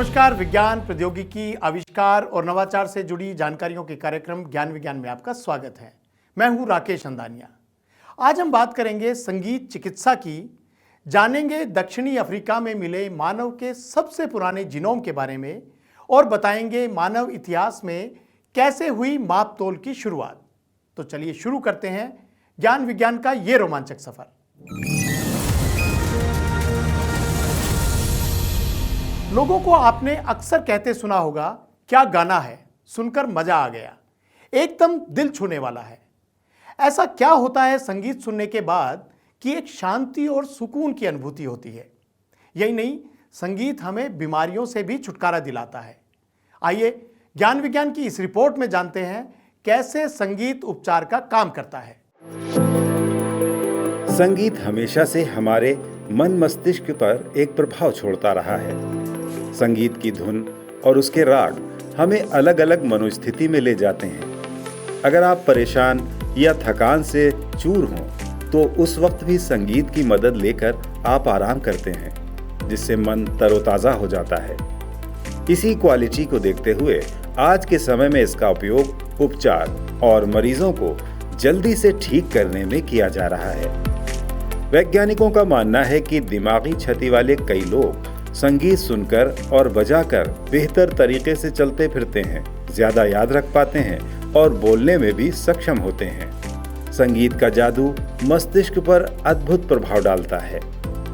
नमस्कार। विज्ञान, प्रौद्योगिकी, आविष्कार और नवाचार से जुड़ी जानकारियों के कार्यक्रम ज्ञान विज्ञान में आपका स्वागत है। मैं हूं राकेश अंदानिया। आज हम बात करेंगे संगीत चिकित्सा की। जानेंगे दक्षिणी अफ्रीका में मिले मानव के सबसे पुराने जीनोम के बारे में और बताएंगे मानव इतिहास में कैसे हुई माप तोल की शुरुआत। तो चलिए शुरू करते हैं ज्ञान विज्ञान का ये रोमांचक सफर। लोगों को आपने अक्सर कहते सुना होगा, क्या गाना है, सुनकर मजा आ गया, एकदम दिल छूने वाला है। ऐसा क्या होता है संगीत सुनने के बाद कि एक शांति और सुकून की अनुभूति होती है। यही नहीं, संगीत हमें बीमारियों से भी छुटकारा दिलाता है। आइए ज्ञान विज्ञान की इस रिपोर्ट में जानते हैं कैसे संगीत उपचार का काम करता है। संगीत हमेशा से हमारे मन मस्तिष्क पर एक प्रभाव छोड़ता रहा है। संगीत की धुन और उसके राग हमें अलग अलग मनोस्थिति में ले जाते हैं। अगर आप परेशान या थकान से चूर हों तो उस वक्त भी संगीत की मदद लेकर आप आराम करते हैं, जिससे मन तरोताज़ा हो जाता है। इसी क्वालिटी को देखते हुए आज के समय में इसका उपयोग उपचार और मरीजों को जल्दी से ठीक करने में किया जा रहा है। वैज्ञानिकों का मानना है कि दिमागी क्षति वाले कई लोग संगीत सुनकर और बजाकर बेहतर तरीके से चलते फिरते हैं, ज्यादा याद रख पाते हैं और बोलने में भी सक्षम होते हैं। संगीत का जादू मस्तिष्क पर अद्भुत प्रभाव डालता है।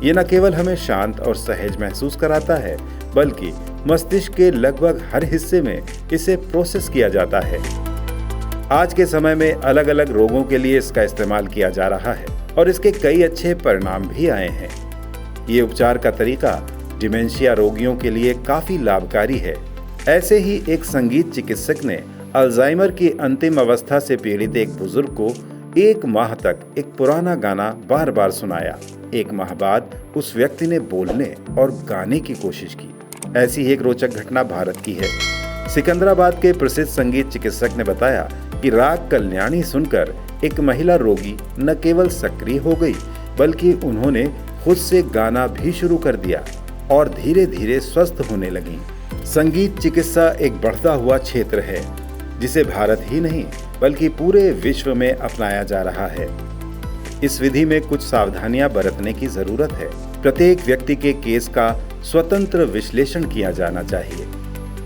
ये न केवल हमें शांत और सहज महसूस कराता है, बल्कि मस्तिष्क के लगभग हर हिस्से में इसे प्रोसेस किया जाता है। आज के समय में अलग अलग रोगों के लिए इसका इस्तेमाल किया जा रहा है और इसके कई अच्छे परिणाम भी आए हैं। ये उपचार का तरीका डिमेंशिया रोगियों के लिए काफी लाभकारी है। ऐसे ही एक संगीत चिकित्सक ने अल्जाइमर की अंतिम अवस्था से पीड़ित एक बुजुर्ग को 1 माह तक एक पुराना गाना बार बार सुनाया। 1 माह बाद उस व्यक्ति ने बोलने और गाने की कोशिश की। ऐसी ही एक रोचक घटना भारत की है। सिकंदराबाद के प्रसिद्ध संगीत चिकित्सक ने बताया कि राग कल्याणी सुनकर एक महिला रोगी न केवल सक्रिय हो गई, बल्कि उन्होंने खुद से गाना भी शुरू कर दिया और धीरे धीरे स्वस्थ होने लगी। संगीत चिकित्सा एक बढ़ता हुआ क्षेत्र है, जिसे भारत ही नहीं बल्कि पूरे विश्व में अपनाया जा रहा है। इस विधि में कुछ सावधानियां बरतने की जरूरत है। प्रत्येक व्यक्ति के केस का स्वतंत्र विश्लेषण किया जाना चाहिए।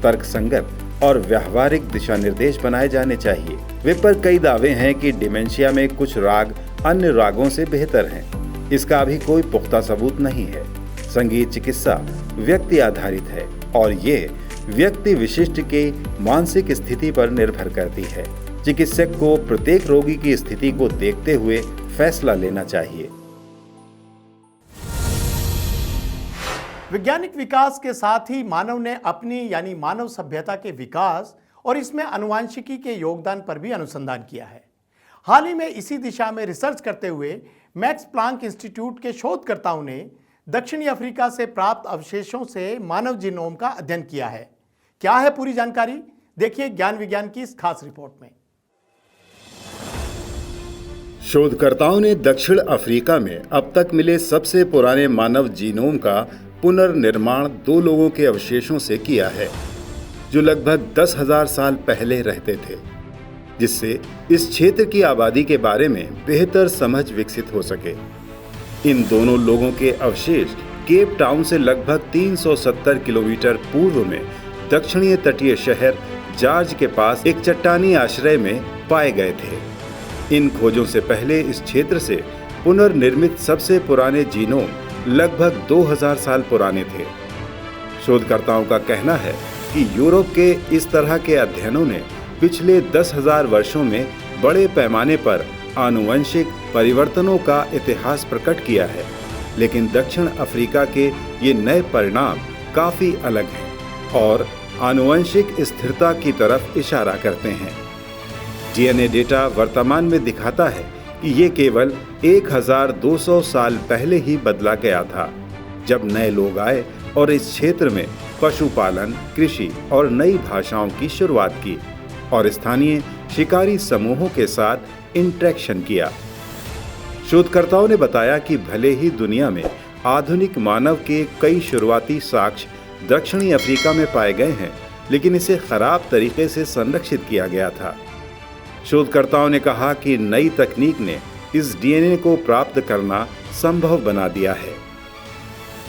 तर्कसंगत और व्यावहारिक दिशा निर्देश बनाए जाने चाहिए। वे पर कई दावे हैं कि डिमेंशिया में कुछ राग अन्य रागों से बेहतर हैं। इसका अभी कोई पुख्ता सबूत नहीं है। संगीत चिकित्सा व्यक्ति आधारित है और ये व्यक्ति विशिष्ट के मानसिक स्थिति पर निर्भर करती है। चिकित्सक को प्रत्येक रोगी की स्थिति को देखते हुए फैसला लेना चाहिए। वैज्ञानिक विकास के साथ ही मानव ने अपनी यानी मानव सभ्यता के विकास और इसमें आनुवंशिकी के योगदान पर भी अनुसंधान किया है। हाल ही में इसी दिशा में रिसर्च करते हुए मैक्स प्लांक इंस्टीट्यूट के शोधकर्ताओं ने दक्षिणी अफ्रीका से प्राप्त अवशेषों से मानव जीनोम का अध्ययन किया है। क्या है पूरी जानकारी, देखिए ज्ञान विज्ञान की इस खास रिपोर्ट में। शोधकर्ताओं ने दक्षिण अफ्रीका में अब तक मिले सबसे पुराने मानव जीनोम का पुनर्निर्माण 2 लोगों के अवशेषों से किया है, जो लगभग 10,000 साल पहले रहते थे, जिससे इस क्षेत्र की आबादी के बारे में बेहतर समझ विकसित हो सके। इन दोनों लोगों के अवशेष केप टाउन से लगभग 370 किलोमीटर पूर्व में दक्षिणी तटीय शहर जॉर्ज के पास एक चट्टानी आश्रय में पाए गए थे। इन खोजों से पहले इस क्षेत्र से पुनर्निर्मित सबसे पुराने जीनोम लगभग 2000 साल पुराने थे। शोधकर्ताओं का कहना है कि यूरोप के इस तरह के अध्ययनों ने पिछले 10,000 वर्षों में बड़े पैमाने पर आनुवंशिक परिवर्तनों का इतिहास प्रकट किया है, लेकिन दक्षिण अफ्रीका के ये नए परिणाम काफी अलग हैं और आनुवंशिक स्थिरता की तरफ इशारा करते हैं। डीएनए डेटा वर्तमान में दिखाता है कि ये केवल 1200 साल पहले ही बदला गया था, जब नए लोग आए और इस क्षेत्र में पशुपालन, कृषि और नई भाषाओं की शुरुआत की और स्थानीय शिकारी समूहों के साथ इंटरेक्शन किया। शोधकर्ताओं ने बताया कि भले ही दुनिया में आधुनिक मानव के कई शुरुआती साक्ष्य दक्षिणी अफ्रीका में पाए गए हैं, लेकिन इसे खराब तरीके से संरक्षित किया गया था। शोधकर्ताओं ने कहा कि नई तकनीक ने इस डीएनए को प्राप्त करना संभव बना दिया है।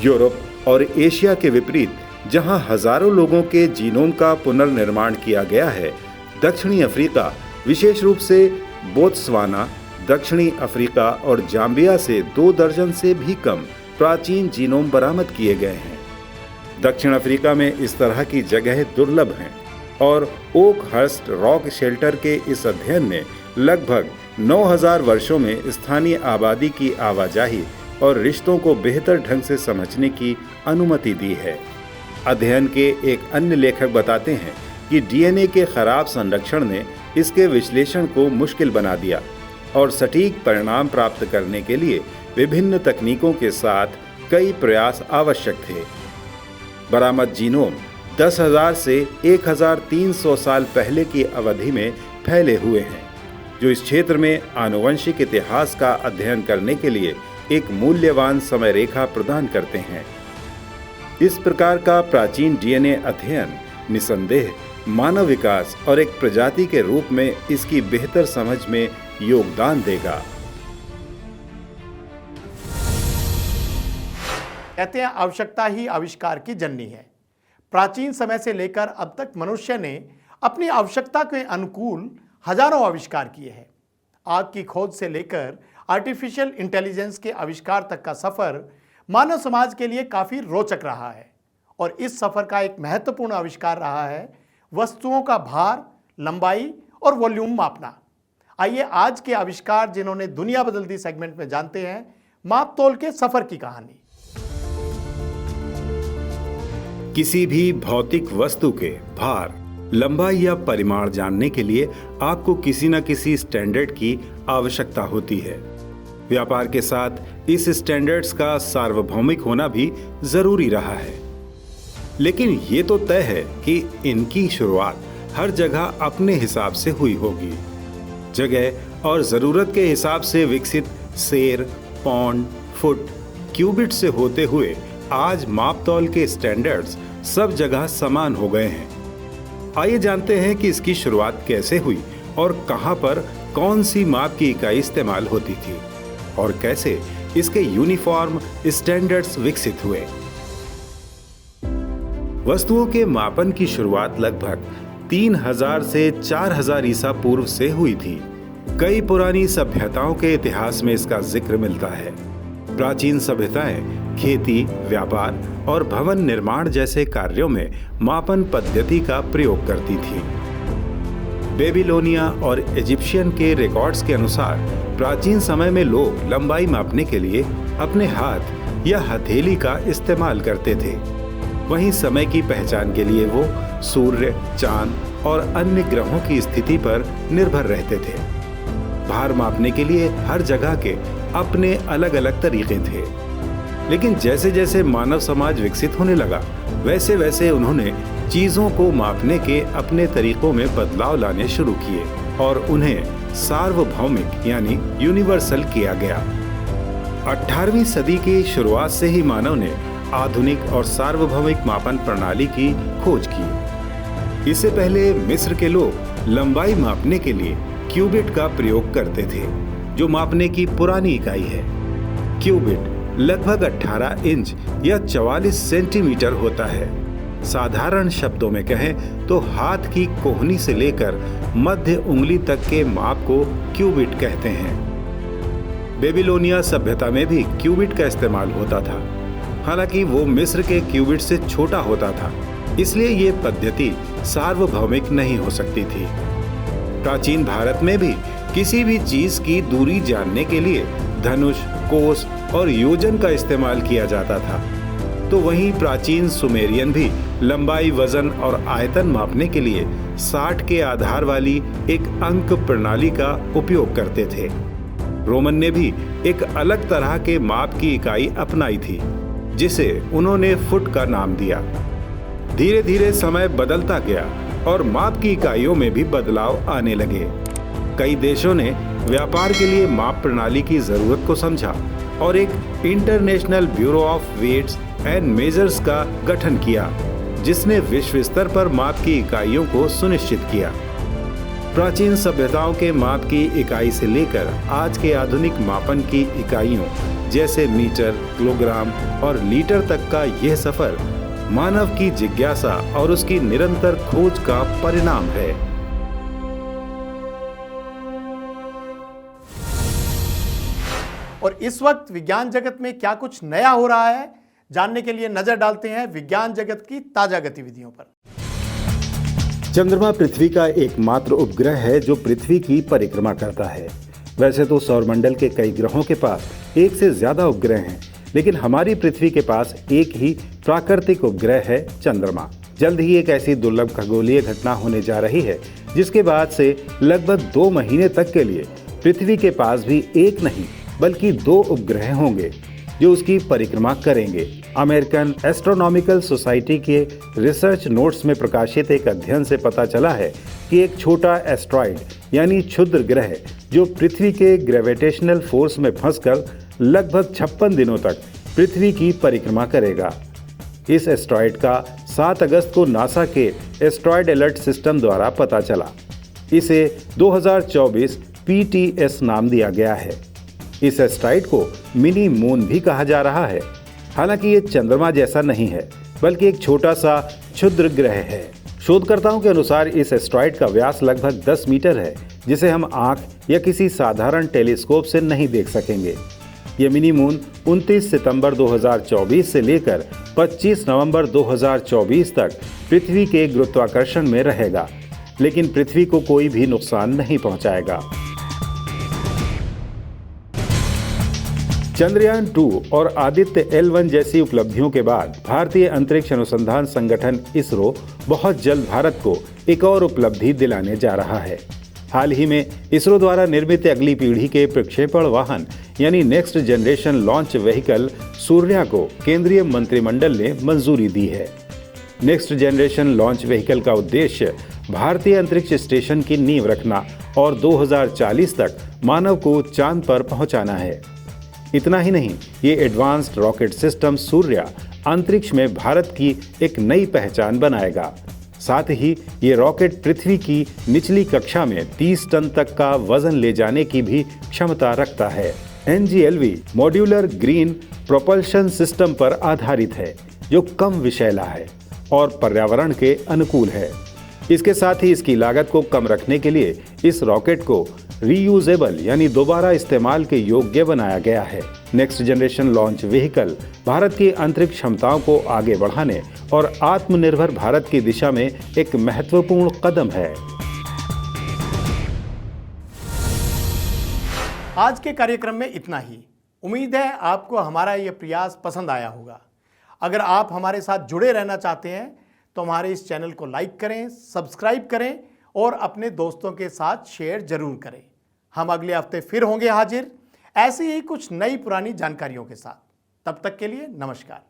यूरोप और एशिया के विपरीत, जहां हजारों लोगों के जीनोम का पुनर्निर्माण किया गया है, दक्षिणी अफ्रीका, विशेष रूप से बोत्सवाना, दक्षिणी अफ्रीका और जाम्बिया से 2 दर्जन से भी कम प्राचीन जीनोम बरामद किए गए हैं। दक्षिण अफ्रीका में इस तरह की जगह दुर्लभ हैं और ओकहर्स्ट रॉक शेल्टर के इस अध्ययन ने लगभग 9000 वर्षों में स्थानीय आबादी की आवाजाही और रिश्तों को बेहतर ढंग से समझने की अनुमति दी है। अध्ययन के एक अन्य लेखक बताते हैं कि डीएनए के खराब संरक्षण ने इसके विश्लेषण को मुश्किल बना दिया और सटीक परिणाम प्राप्त करने के लिए विभिन्न तकनीकों के साथ कई प्रयास आवश्यक थे। बरामद जीनोम 10,000 से 1,300 साल पहले की अवधि में फैले हुए हैं, जो इस क्षेत्र में आनुवंशिक इतिहास का अध्ययन करने के लिए एक मूल्यवान समय रेखा प्रदान करते हैं। इस प्रकार का प्राचीन डीएनए अध्ययन निसंदेह मानव विकास और एक प्रजाति के रूप में इसकी बेहतर समझ में योगदान देगा। कहते हैं आवश्यकता ही आविष्कार की जननी है। प्राचीन समय से लेकर अब तक मनुष्य ने अपनी आवश्यकता के अनुकूल हजारों आविष्कार किए हैं। आग की खोज से लेकर आर्टिफिशियल इंटेलिजेंस के आविष्कार तक का सफर मानव समाज के लिए काफी रोचक रहा है और इस सफर का एक महत्वपूर्ण आविष्कार रहा है वस्तुओं का भार, लंबाई और वॉल्यूम मापना। आइए आज के आविष्कार जिन्होंने दुनिया बदल दी सेगमेंट में जानते हैं माप तोल के सफर की कहानी। किसी भी भौतिक वस्तु के भार, लंबाई या परिमाण जानने के लिए आपको किसी न किसी स्टैंडर्ड की आवश्यकता होती है। व्यापार के साथ इस स्टैंडर्ड्स का सार्वभौमिक होना भी जरूरी रहा है, लेकिन ये तो तय है कि इनकी शुरुआत हर जगह अपने हिसाब से हुई होगी। जगह और जरूरत के हिसाब से विकसित सेर, पौंड, फुट, क्यूबिट से होते हुए आज मापतौल के स्टैंडर्ड्स सब जगह समान हो गए हैं। आइए जानते हैं कि इसकी शुरुआत कैसे हुई और कहां पर कौन सी माप की इकाई इस्तेमाल होती थी और कैसे इसके यूनिफॉर्म स्टैंडर्ड्स विकसित हुए। वस्तुओं के मापन की शुरुआत लगभग 3000 से 4000 ईसा पूर्व से हुई थी। कई पुरानी सभ्यताओं के इतिहास में इसका जिक्र मिलता है। प्राचीन सभ्यताएं खेती, व्यापार और भवन निर्माण जैसे कार्यों में मापन पद्धति का प्रयोग करती थी। बेबीलोनिया और इजिप्शियन के रिकॉर्ड्स के अनुसार प्राचीन समय में लोग लंबाई मापने के लिए अपने हाथ या हथेली का इस्तेमाल करते थे। वहीं समय की पहचान के लिए वो सूर्य, चांद और अन्य ग्रहों की स्थिति पर निर्भर रहते थे। भार मापने के लिए हर जगह के अपने अलग अलग तरीके थे, लेकिन जैसे जैसे मानव समाज विकसित होने लगा, वैसे वैसे उन्होंने चीजों को मापने के अपने तरीकों में बदलाव लाने शुरू किए और उन्हें सार्वभौमिक यानी यूनिवर्सल किया गया। 18वीं सदी की शुरुआत से ही मानव ने आधुनिक और सार्वभौमिक मापन प्रणाली की खोज की। इससे पहले मिस्र के लोग लंबाई मापने के लिए क्यूबिट का प्रयोग करते थे, जो मापने की पुरानी इकाई है। क्यूबिट लगभग 18 इंच या 44 सेंटीमीटर होता है। साधारण शब्दों में कहें तो हाथ की कोहनी से लेकर मध्य उंगली तक के माप को क्यूबिट कहते हैं। बेबीलोनिया सभ्यता में भी क्यूबिट का इस्तेमाल होता था, हालांकि वो मिस्र के क्यूबिट से छोटा होता था, इसलिए ये पद्धति सार्वभौमिक नहीं हो सकती थी। प्राचीन भारत में भी किसी भी चीज की दूरी जानने के लिए धनुष, कोस और योजन का इस्तेमाल किया जाता था। तो वहीं प्राचीन सुमेरियन भी लंबाई, वजन और आयतन मापने के लिए 60 के आधार वाली एक अंक प्रणाली का उपयोग करते थे। रोमन ने भी एक अलग तरह के माप की इकाई अपनाई थी, जिसे उन्होंने फुट का नाम दिया। धीरे धीरे समय बदलता गया और माप की इकाइयों में भी बदलाव आने लगे। कई देशों ने व्यापार के लिए माप प्रणाली की जरूरत को समझा और एक international bureau of weights and measures का गठन किया, जिसने विश्व स्तर पर माप की इकाइयों को सुनिश्चित किया। प्राचीन सभ्यताओं के माप की इकाई से लेकर आज के आधुनिक मापन की इकाइयों जैसे मीटर, किलोग्राम और लीटर तक का यह सफर मानव की जिज्ञासा और उसकी निरंतर खोज का परिणाम है। और इस वक्त विज्ञान जगत में क्या कुछ नया हो रहा है, जानने के लिए नजर डालते हैं विज्ञान जगत की ताजा गतिविधियों पर। चंद्रमा पृथ्वी का एकमात्र उपग्रह है जो पृथ्वी की परिक्रमा करता है। वैसे तो सौरमंडल के कई ग्रहों के पास एक से ज्यादा उपग्रह हैं, लेकिन हमारी पृथ्वी के पास एक ही प्राकृतिक उपग्रह है, चंद्रमा। जल्द ही एक ऐसी दुर्लभ खगोलीय घटना होने जा रही है जिसके बाद से लगभग 2 महीने तक के लिए पृथ्वी के पास भी एक नहीं बल्कि 2 उपग्रह होंगे जो उसकी परिक्रमा करेंगे। अमेरिकन एस्ट्रोनॉमिकल सोसाइटी के रिसर्च नोट्स में प्रकाशित एक अध्ययन से पता चला है कि एक छोटा एस्ट्रॉइड यानी क्षुद्र ग्रह जो पृथ्वी के ग्रेविटेशनल फोर्स में फंसकर लगभग 56 दिनों तक पृथ्वी की परिक्रमा करेगा। इस एस्ट्रॉइड का 7 अगस्त को नासा के एस्ट्रॉइड अलर्ट सिस्टम द्वारा पता चला। इसे 2024 PTS नाम दिया गया है। इस एस्ट्रॉइड को मिनी मून भी कहा जा रहा है। हालांकि ये चंद्रमा जैसा नहीं है बल्कि एक छोटा सा क्षुद्र ग्रह है। शोधकर्ताओं के अनुसार इस एस्ट्रॉइड का व्यास लगभग 10 मीटर है, जिसे हम आंख या किसी साधारण टेलीस्कोप से नहीं देख सकेंगे। ये मिनी मून 29 सितंबर 2024 से लेकर 25 नवंबर 2024 तक पृथ्वी के गुरुत्वाकर्षण में रहेगा, लेकिन पृथ्वी को कोई भी नुकसान नहीं पहुंचाएगा। चंद्रयान 2 और आदित्य L1 जैसी उपलब्धियों के बाद भारतीय अंतरिक्ष अनुसंधान संगठन इसरो बहुत जल्द भारत को एक और उपलब्धि दिलाने जा रहा है। हाल ही में इसरो द्वारा निर्मित अगली पीढ़ी के प्रक्षेपण वाहन यानी next generation launch vehicle Surya को केंद्रीय मंत्रिमंडल ने मंजूरी दी है। नेक्स्ट जनरेशन लॉन्च व्हीकल का उद्देश्य भारतीय अंतरिक्ष स्टेशन की नींव रखना और 2040 तक मानव को चांद पर पहुंचाना है। इतना ही नहीं, ये एडवांस्ड रॉकेट सिस्टम सूर्या अंतरिक्ष में भारत की एक नई पहचान बनाएगा। साथ ही ये रॉकेट पृथ्वी की निचली कक्षा में 30 टन तक का वजन ले जाने की भी क्षमता रखता है। NGLV modular green propulsion system पर आधारित है, जो कम विषैला है और पर्यावरण के अनुकूल है। इसके साथ ही इसकी लागत को कम रखने के लिए इस रॉकेट को रीयूजेबल यानी दोबारा इस्तेमाल के योग्य बनाया गया है। Next generation launch vehicle Bharat की अंतरिक्ष क्षमताओं को आगे बढ़ाने और आत्मनिर्भर भारत की दिशा में एक महत्वपूर्ण कदम है। आज के कार्यक्रम में इतना ही। उम्मीद है आपको हमारा यह प्रयास पसंद आया होगा। अगर आप हमारे साथ जुड़े रहना चाहते हैं तो हमारे इस चैनल को लाइक करें, सब्सक्राइब करें और अपने दोस्तों के साथ शेयर जरूर करें। हम अगले हफ्ते फिर होंगे हाजिर ऐसी ही कुछ नई पुरानी जानकारियों के साथ। तब तक के लिए नमस्कार।